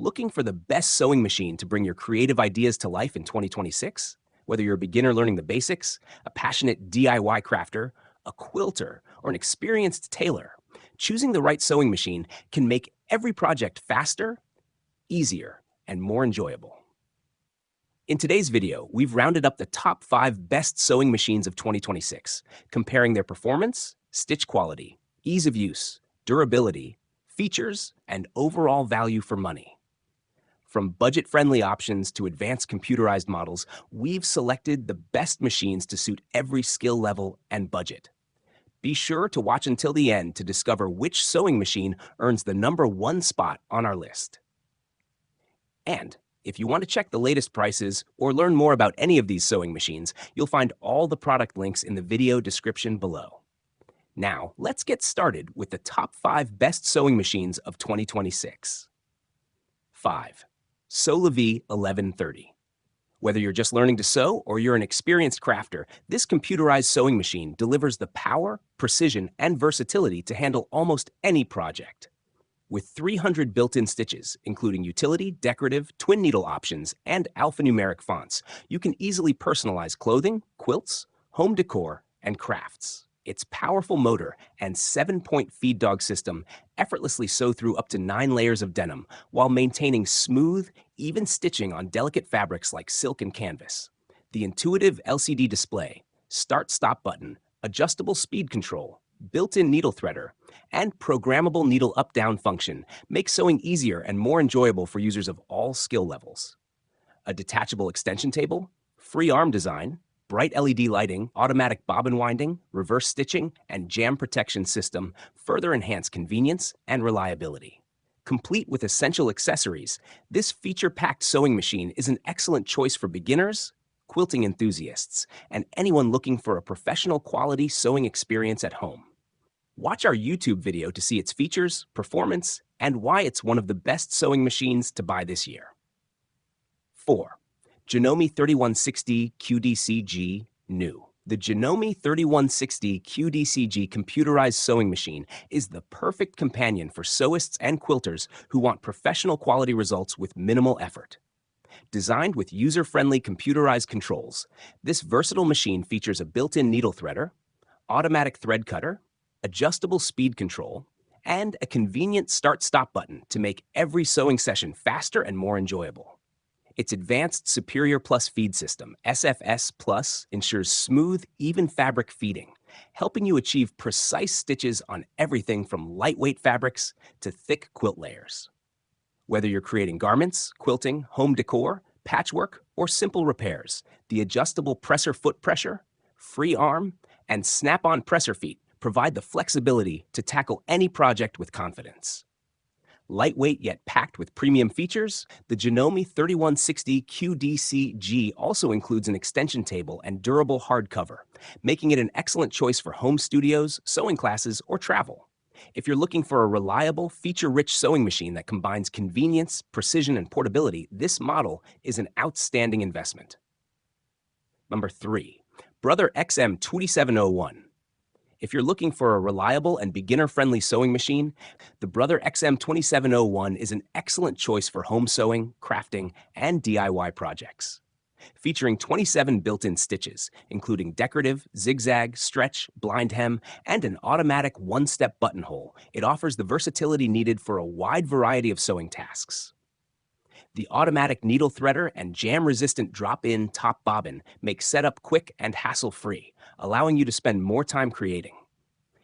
Looking for the best sewing machine to bring your creative ideas to life in 2026? Whether you're a beginner learning the basics, a passionate DIY crafter, a quilter, or an experienced tailor, choosing the right sewing machine can make every project faster, easier, and more enjoyable. In today's video, we've rounded up the top 5 best sewing machines of 2026, comparing their performance, stitch quality, ease of use, durability, features, and overall value for money. From budget-friendly options to advanced computerized models, we've selected the best machines to suit every skill level and budget. Be sure to watch until the end to discover which sewing machine earns the #1 spot on our list. And if you want to check the latest prices or learn more about any of these sewing machines, you'll find all the product links in the video description below. Now, let's get started with the top 5 best sewing machines of 2026. 5. SewLaVie 1130. Whether you're just learning to sew or you're an experienced crafter, this computerized sewing machine delivers the power, precision, and versatility to handle almost any project. With 300 built-in stitches, including utility, decorative, twin needle options, and alphanumeric fonts, you can easily personalize clothing, quilts, home decor, and crafts. Its powerful motor and 7-point feed dog system effortlessly sew through up to 9 layers of denim while maintaining smooth, even stitching on delicate fabrics like silk and canvas. The intuitive LCD display, start-stop button, adjustable speed control, built-in needle threader, and programmable needle up-down function make sewing easier and more enjoyable for users of all skill levels. A detachable extension table, free arm design, bright LED lighting, automatic bobbin winding, reverse stitching, and jam protection system further enhance convenience and reliability. Complete with essential accessories, this feature-packed sewing machine is an excellent choice for beginners, quilting enthusiasts, and anyone looking for a professional quality sewing experience at home. Watch our YouTube video to see its features, performance, and why it's one of the best sewing machines to buy this year. 4. Janome 3160 QDCG New. The Janome 3160 QDCG computerized sewing machine is the perfect companion for sewists and quilters who want professional quality results with minimal effort. Designed with user-friendly computerized controls, this versatile machine features a built-in needle threader, automatic thread cutter, adjustable speed control, and a convenient start-stop button to make every sewing session faster and more enjoyable. Its advanced Superior Plus feed system, SFS Plus, ensures smooth, even fabric feeding, helping you achieve precise stitches on everything from lightweight fabrics to thick quilt layers. Whether you're creating garments, quilting, home decor, patchwork, or simple repairs, the adjustable presser foot pressure, free arm, and snap-on presser feet provide the flexibility to tackle any project with confidence. Lightweight yet packed with premium features, the Janome 3160 QDCG also includes an extension table and durable hardcover, making it an excellent choice for home studios, sewing classes, or travel. If you're looking for a reliable, feature-rich sewing machine that combines convenience, precision, and portability, this model is an outstanding investment. 3. Brother XM 2701. If you're looking for a reliable and beginner-friendly sewing machine, the Brother XM 2701 is an excellent choice for home sewing, crafting, and DIY projects. Featuring 27 built-in stitches, including decorative, zigzag, stretch, blind hem, and an automatic one-step buttonhole, it offers the versatility needed for a wide variety of sewing tasks. The automatic needle threader and jam-resistant drop-in top bobbin make setup quick and hassle-free, allowing you to spend more time creating.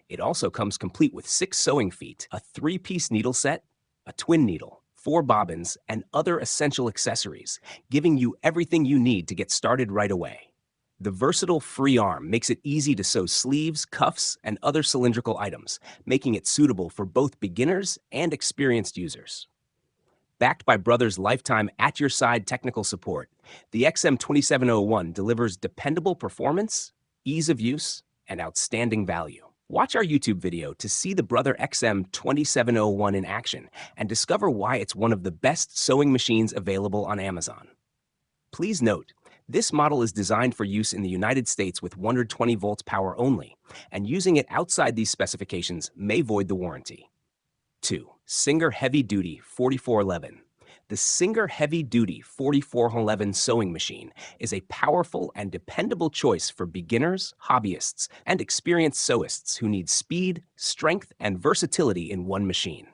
It also comes complete with 6 sewing feet, a 3-piece needle set, a twin needle, 4 bobbins, and other essential accessories, giving you everything you need to get started right away. The versatile free arm makes it easy to sew sleeves, cuffs, and other cylindrical items, making it suitable for both beginners and experienced users. Backed by Brother's lifetime at-your-side technical support, the XM2701 delivers dependable performance, ease of use, and outstanding value. Watch our YouTube video to see the Brother XM2701 in action and discover why it's one of the best sewing machines available on Amazon. Please note, this model is designed for use in the United States with 120 volts power only, and using it outside these specifications may void the warranty. 2. Singer Heavy Duty 4411. The Singer Heavy Duty 4411 sewing machine is a powerful and dependable choice for beginners, hobbyists, and experienced sewists who need speed, strength, and versatility in one machine.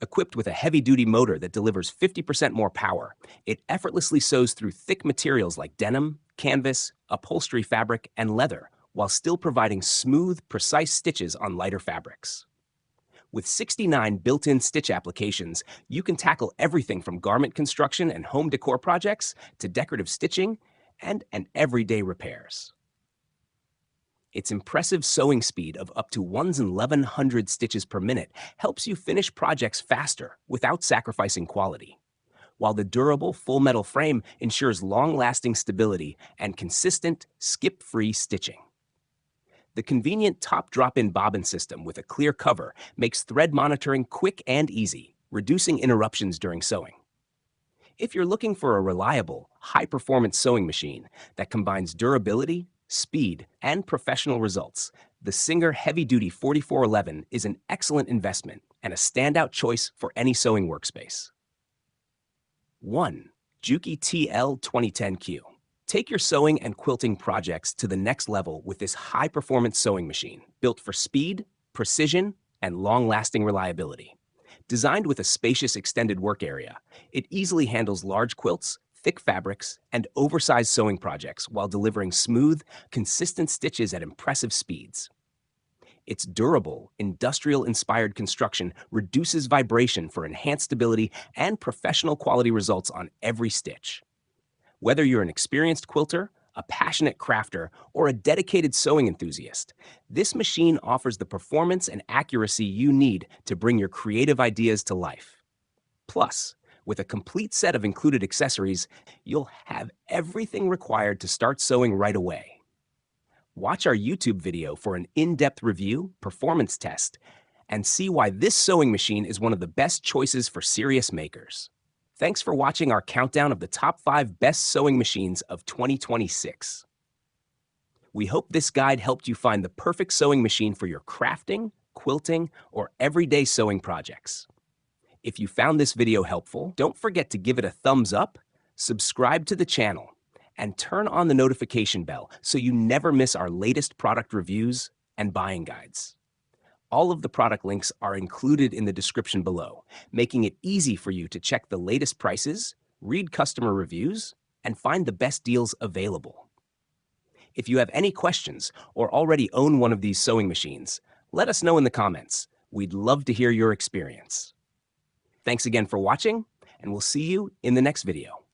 Equipped with a heavy-duty motor that delivers 50% more power, it effortlessly sews through thick materials like denim, canvas, upholstery fabric, and leather, while still providing smooth, precise stitches on lighter fabrics. With 69 built-in stitch applications, you can tackle everything from garment construction and home decor projects to decorative stitching and everyday repairs. Its impressive sewing speed of up to 1,100 stitches per minute helps you finish projects faster without sacrificing quality, while the durable full metal frame ensures long-lasting stability and consistent, skip-free stitching. The convenient top drop-in bobbin system with a clear cover makes thread monitoring quick and easy, reducing interruptions during sewing. If you're looking for a reliable, high-performance sewing machine that combines durability, speed, and professional results, the Singer Heavy Duty 4411 is an excellent investment and a standout choice for any sewing workspace. 1. Juki TL-2010Q. Take your sewing and quilting projects to the next level with this high-performance sewing machine, built for speed, precision, and long-lasting reliability. Designed with a spacious extended work area, it easily handles large quilts, thick fabrics, and oversized sewing projects while delivering smooth, consistent stitches at impressive speeds. Its durable, industrial-inspired construction reduces vibration for enhanced stability and professional quality results on every stitch. Whether you're an experienced quilter, a passionate crafter, or a dedicated sewing enthusiast, this machine offers the performance and accuracy you need to bring your creative ideas to life. Plus, with a complete set of included accessories, you'll have everything required to start sewing right away. Watch our YouTube video for an in-depth review, performance test, and see why this sewing machine is one of the best choices for serious makers. Thanks for watching our countdown of the top 5 best sewing machines of 2026. We hope this guide helped you find the perfect sewing machine for your crafting, quilting, or everyday sewing projects. If you found this video helpful, don't forget to give it a thumbs up, subscribe to the channel, and turn on the notification bell so you never miss our latest product reviews and buying guides. All of the product links are included in the description below, making it easy for you to check the latest prices, read customer reviews, and find the best deals available. If you have any questions or already own one of these sewing machines, let us know in the comments. We'd love to hear your experience. Thanks again for watching, and we'll see you in the next video.